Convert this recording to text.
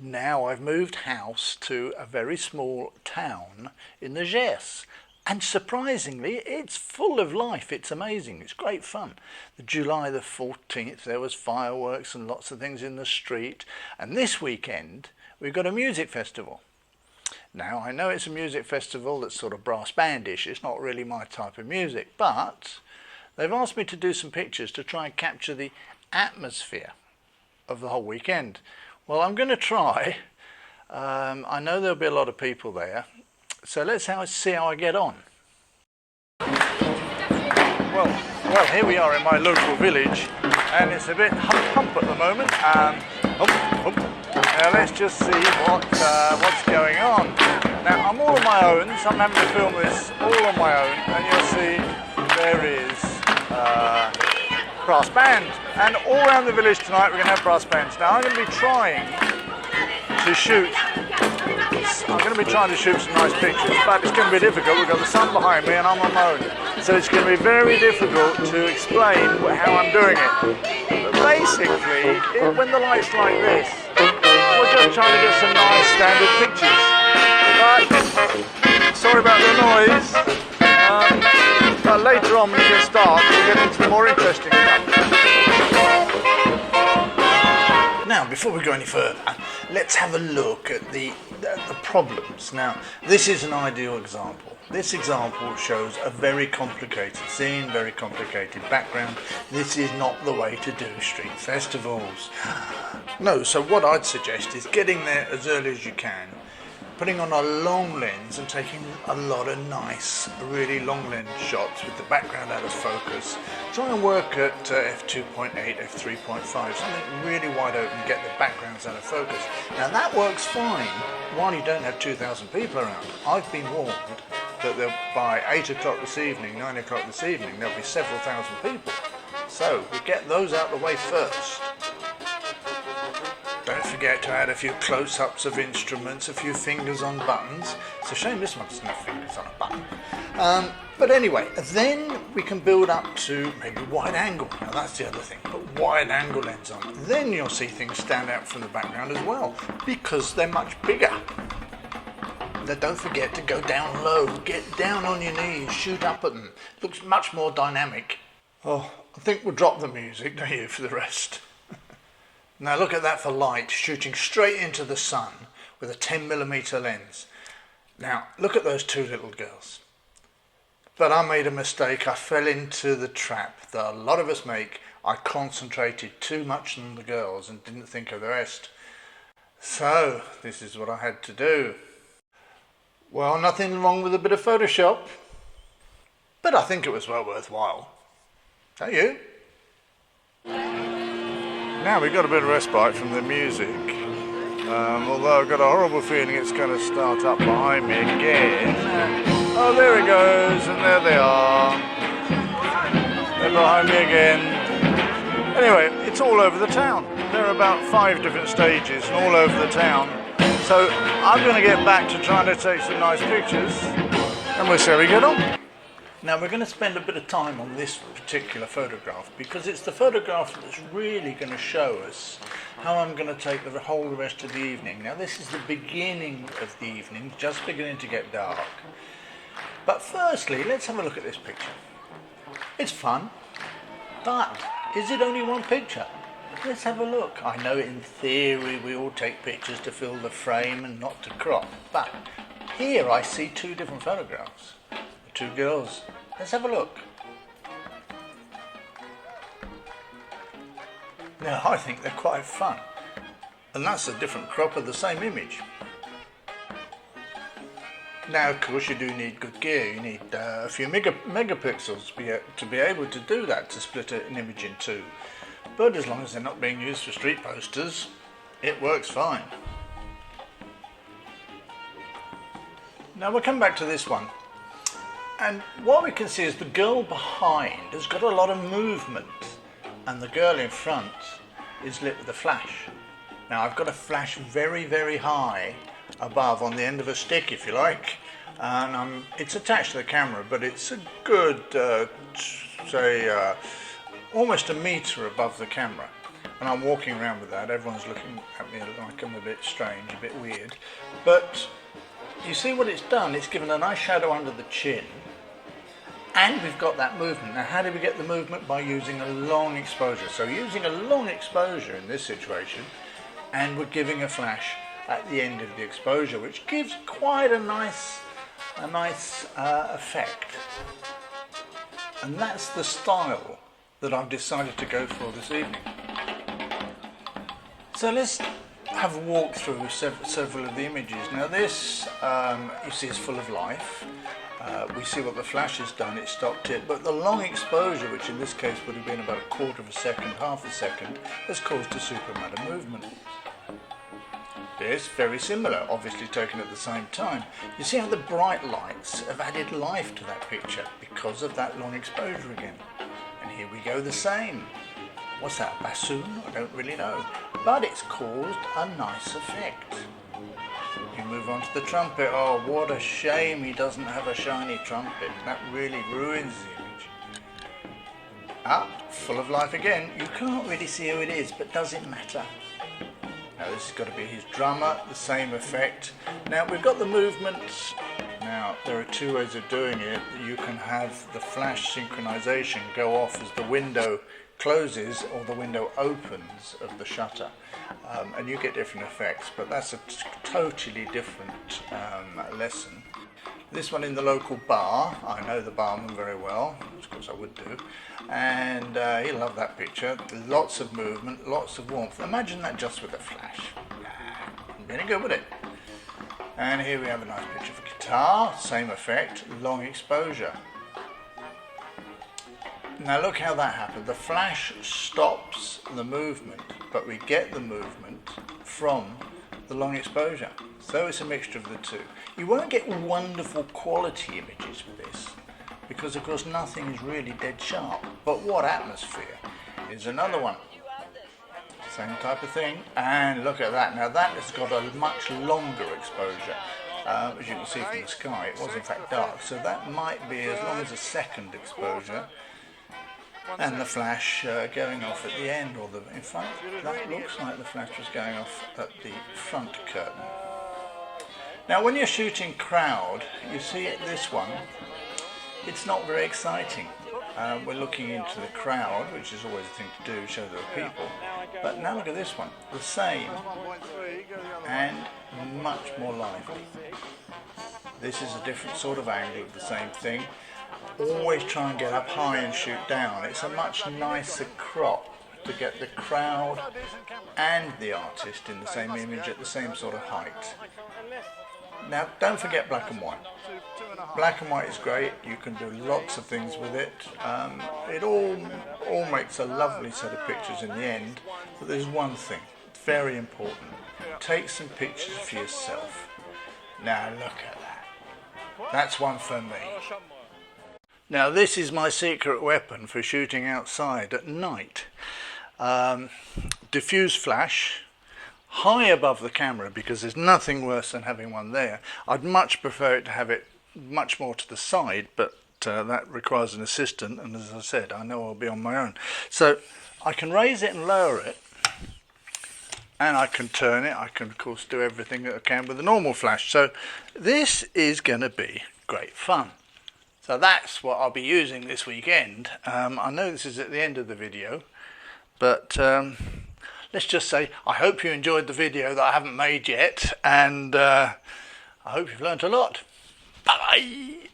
Now I've moved house to a very small town in the Gers. And surprisingly, it's full of life. It's amazing. It's great fun. The July the 14th, there was fireworks and lots of things in the street. And this weekend, we've got a music festival. Now, I know it's a music festival that's sort of brass bandish. It's not really my type of music. But they've asked me to do some pictures to try and capture the atmosphere of the whole weekend. Well, I'm going to try. I know there'll be a lot of people there. So let's see how I get on. Well, here we are in my local village, and it's a bit hump at the moment. Now let's just see what's going on. Now I'm all on my own, so I'm having to film this all on my own, and you'll see there is brass band, and all around the village tonight we're going to have brass bands. Now I'm going to be trying to shoot. I'm going to be trying to shoot some nice pictures, but it's going to be difficult. We've got the sun behind me and I'm on my own. So it's going to be very difficult to explain how I'm doing it. But basically, when the light's like this, we're just trying to get some nice standard pictures. But, sorry about the noise. But later on when we get started, we'll get into the more interesting stuff. Now, before we go any further, let's have a look at the problems. Now, this is an ideal example. This example shows a very complicated scene, very complicated background. This is not the way to do street festivals. No, so what I'd suggest is getting there as early as you can, putting on a long lens and taking a lot of nice, really long lens shots with the background out of focus. Try and work at f2.8, f3.5, something really wide open, get the backgrounds out of focus. Now that works fine while you don't have 2,000 people around. I've been warned that by 8 o'clock this evening, 9 o'clock this evening, there'll be several thousand people. So we get those out of the way first. Don't forget to add a few close-ups of instruments, a few fingers on buttons. It's a shame this one doesn't have fingers on a button. But anyway, then we can build up to maybe wide angle. Now that's the other thing, put wide angle lens on. Then you'll see things stand out from the background as well, because they're much bigger. Now don't forget to go down low, get down on your knees, shoot up at them. It looks much more dynamic. Oh, I think we'll drop the music, don't you, for the rest. Now look at that for light, shooting straight into the sun with a 10mm lens. Now look at those two little girls. But I made a mistake. I fell into the trap that a lot of us make. I concentrated too much on the girls and didn't think of the rest. So this is what I had to do. Well, nothing wrong with a bit of Photoshop, but I think it was well worthwhile. Don't you? Now we've got a bit of respite from the music, although I've got a horrible feeling it's going to start up behind me again. Oh, there it goes, and there they are. They're behind me again. Anyway, it's all over the town. There are about 5 different stages and all over the town. So I'm going to get back to trying to take some nice pictures, and we'll see how we get on. Now we're going to spend a bit of time on this particular photograph because it's the photograph that's really going to show us how I'm going to take the whole rest of the evening. Now this is the beginning of the evening, just beginning to get dark. But firstly, let's have a look at this picture. It's fun, but is it only one picture? Let's have a look. I know in theory we all take pictures to fill the frame and not to crop, but here I see 2 different photographs. 2 girls. Let's have a look. Now I think they're quite fun, and that's a different crop of the same image. Now of course you do need good gear. You need a few megapixels to be able to do that, to split an image in 2. But as long as they're not being used for street posters, it works fine. Now we'll come back to this one. And what we can see is the girl behind has got a lot of movement, and the girl in front is lit with a flash. Now I've got a flash very, very high above on the end of a stick, if you like, and it's attached to the camera, but it's a good, say, almost a metre above the camera. and I'm walking around with that. Everyone's looking at me like I'm a bit strange, a bit weird. But you see what it's done? It's given a nice shadow under the chin, and we've got that movement. Now, how do we get the movement? By using a long exposure. So using a long exposure in this situation, and we're giving a flash at the end of the exposure, which gives quite a nice effect. And that's the style that I've decided to go for this evening. So let's have a walk through several of the images. Now this, you see, is full of life. We see what the flash has done, it stopped it, but the long exposure, which in this case would have been about a quarter of a second, half a second, has caused a super amount of movement. This, very similar, obviously taken at the same time. You see how the bright lights have added life to that picture because of that long exposure again. And here we go, the same. What's that, a bassoon? I don't really know. But it's caused a nice effect. You move on to the trumpet. Oh, what a shame he doesn't have a shiny trumpet. That really ruins the image. Ah, full of life again. You can't really see who it is, but does it matter? Now this has got to be his drummer, the same effect. Now we've got the movements. Now there are two ways of doing it. You can have the flash synchronization go off as the window closes or the window opens of the shutter, and you get different effects, but that's a totally different lesson. This one in the local bar, I know the barman very well, of course I would do, and he'll love that picture. Lots of movement, lots of warmth. Imagine that just with a flash. Really good with it. And here we have a nice picture for guitar, same effect, long exposure. Now look how that happened. The flash stops the movement, but we get the movement from the long exposure. So it's a mixture of the two. You won't get wonderful quality images with this, because of course nothing is really dead sharp. But what atmosphere is another one. Same type of thing, and look at that. Now that has got a much longer exposure. As you can see from the sky, it was in fact dark, so that might be as long as a second exposure. And the flash going off at the end, or in front. That looks like the flash was going off at the front curtain. Now when you're shooting crowd, you see this one, it's not very exciting. We're looking into the crowd, which is always a thing to do, show there are people. But now look at this one, the same, and much more lively. This is a different sort of angle of the same thing. Always try and get up high and shoot down. It's a much nicer crop to get the crowd and the artist in the same image at the same sort of height. Now don't forget black and white. Black and white is great, you can do lots of things with it. It all makes a lovely set of pictures in the end, but there's one thing, very important. Take some pictures for yourself. Now look at that. That's one for me. Now this is my secret weapon for shooting outside at night. Diffuse flash, high above the camera, because there's nothing worse than having one there. I'd much prefer it to have it much more to the side, but that requires an assistant, and as I said, I know I'll be on my own. So I can raise it and lower it, and I can turn it. I can of course do everything that I can with a normal flash. So this is going to be great fun. So that's what I'll be using this weekend. I know this is at the end of the video, but let's just say I hope you enjoyed the video that I haven't made yet, and I hope you've learnt a lot. Bye bye.